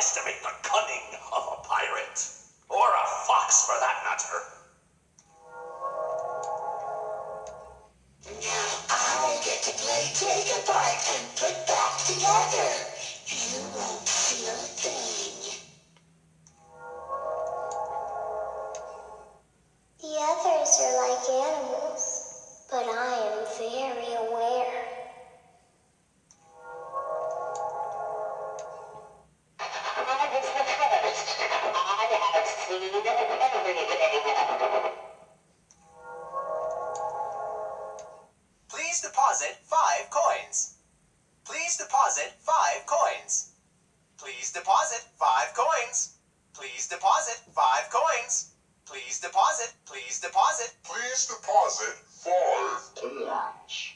underestimate the cunning of a pirate. Or a fox, for that matter. Now I get to play take apart and put back together. You won't feel a thing. The others are like animals, but I am very aware. I was the first. I have seen everything. Please deposit 5 coins. Please deposit 5 coins. Please deposit 5 coins. Please deposit 5 coins. Please deposit. Please deposit. Please deposit 5 coins.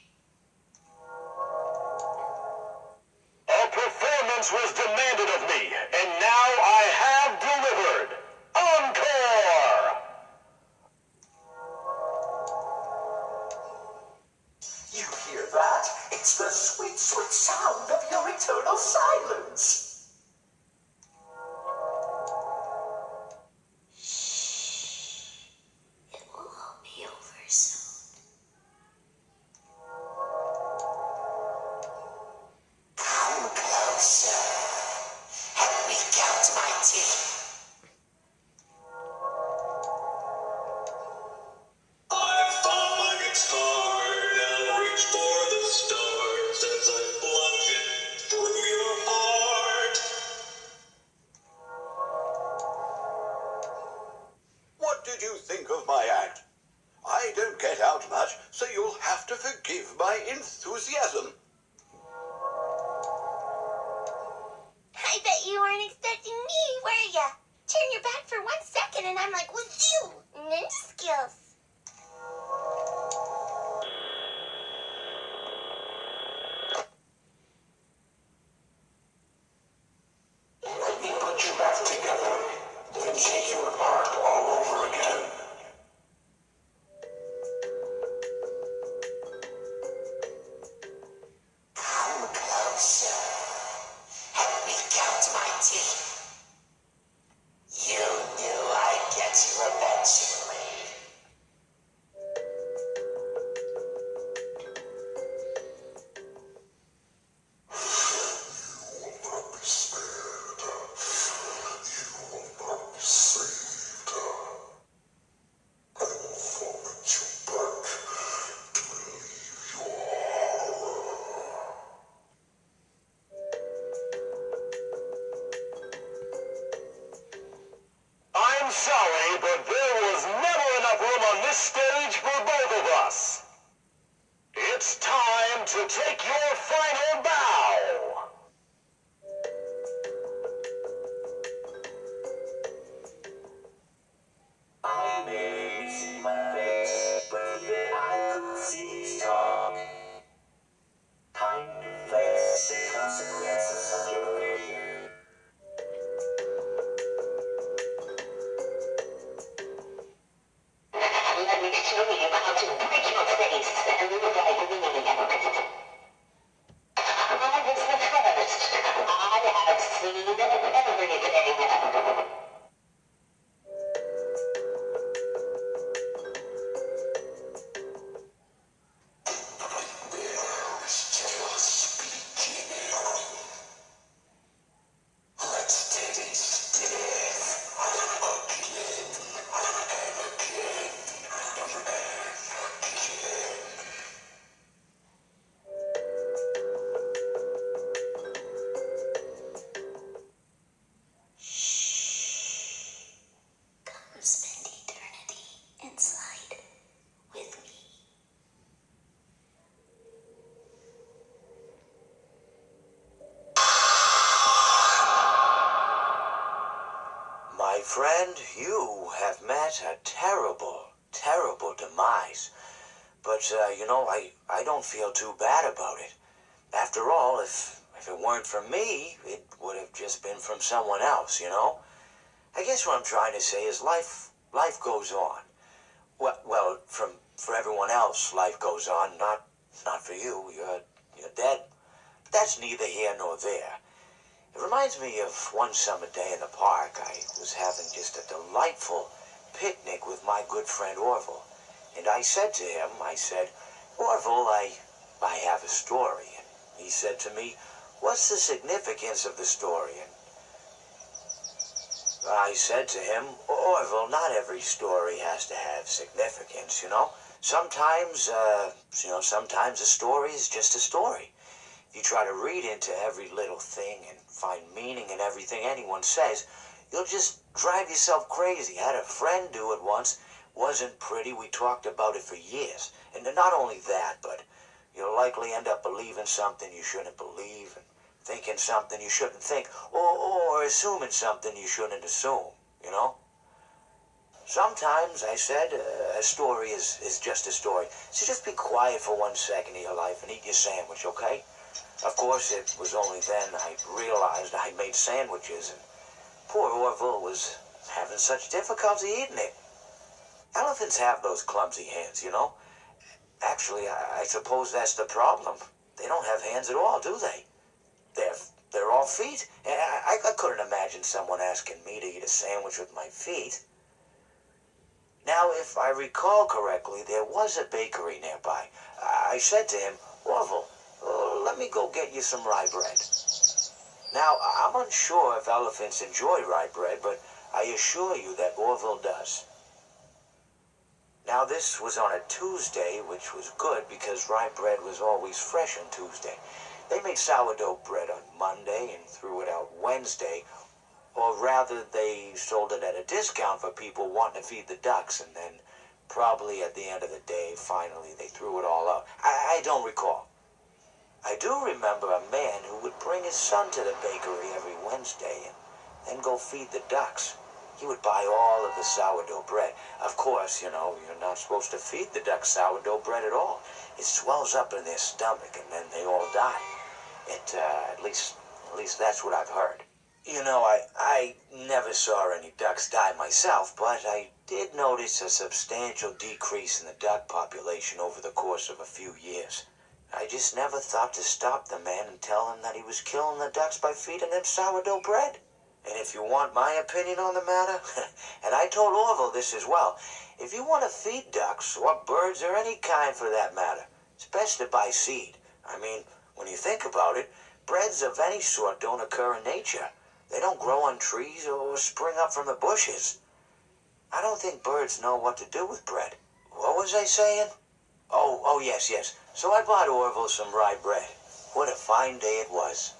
A performance was demanded of me, and now I have delivered. Encore! You hear that? It's the sweet, sweet sound of your eternal silence. It will all be over soon. Come closer. Help me count my teeth. I found my guitar, now reach for the stars as I plunge it through your heart. What did you think of my act? I don't get out much, so you'll have to forgive my enthusiasm. I bet you weren't expecting me, were ya? Turn your back for 1 second and I'm like, wazoo! Ninja skills. Let me put you back together, then take you apart all over again. Come closer. Help me count my teeth. You knew I'd get you eventually. You will not be spared. You will not be saved. I will vomit you back to relieve your horror. I'm sorry, but there was never enough room on this stage for both of us. It's time to take your final bow. I may see my face, but yet I could see strong. Time to face the consequences of your behavior. Let me show you how to break your face and live like me. I was the first. I have seen everything. There is still speaking. Let's taste death again and again and again. Come spend eternity inside with me. My friend, you have met a terrible, terrible demise. But, I don't feel too bad about it. After all, if it weren't from me, it would have just been from someone else, you know? I guess what I'm trying to say is life goes on. Well, for everyone else, life goes on, not for you. You're dead. But that's neither here nor there. It reminds me of one summer day in the park. I was having just a delightful picnic with my good friend Orville. And I said to him, Orville, I have a story. And he said to me, what's the significance of the story? And I said to him, Orville, not every story has to have significance, you know? Sometimes a story is just a story. If you try to read into every little thing and find meaning in everything anyone says, you'll just drive yourself crazy. I had a friend do it once. Wasn't pretty. We talked about it for years. And not only that, but you'll likely end up believing something you shouldn't believe, and thinking something you shouldn't think, or assuming something you shouldn't assume, you know? Sometimes, I said, a story is just a story. So just be quiet for 1 second of your life and eat your sandwich, okay? Of course, it was only then I realized I made sandwiches, and poor Orville was having such difficulty eating it. Elephants have those clumsy hands, you know? Actually, I suppose that's the problem. They don't have hands at all, do they? They're all feet. I couldn't imagine someone asking me to eat a sandwich with my feet. Now, if I recall correctly, there was a bakery nearby. I said to him, Orville, let me go get you some rye bread. Now, I'm unsure if elephants enjoy rye bread, but I assure you that Orville does. Now, this was on a Tuesday, which was good because rye bread was always fresh on Tuesday. They made sourdough bread on Monday and threw it out Wednesday, or rather, they sold it at a discount for people wanting to feed the ducks, and then probably at the end of the day, finally, they threw it all out. I don't recall. I do remember a man who would bring his son to the bakery every Wednesday and then go feed the ducks. He would buy all of the sourdough bread. Of course, you know, you're not supposed to feed the ducks sourdough bread at all. It swells up in their stomach and then they all die. At least that's what I've heard. You know, I never saw any ducks die myself, but I did notice a substantial decrease in the duck population over the course of a few years. I just never thought to stop the man and tell him that he was killing the ducks by feeding them sourdough bread. And if you want my opinion on the matter, and I told Orville this as well, if you want to feed ducks, or birds, or any kind for that matter, it's best to buy seed. I mean, when you think about it, breads of any sort don't occur in nature. They don't grow on trees or spring up from the bushes. I don't think birds know what to do with bread. What was I saying? Oh, yes. So I bought Orville some rye bread. What a fine day it was.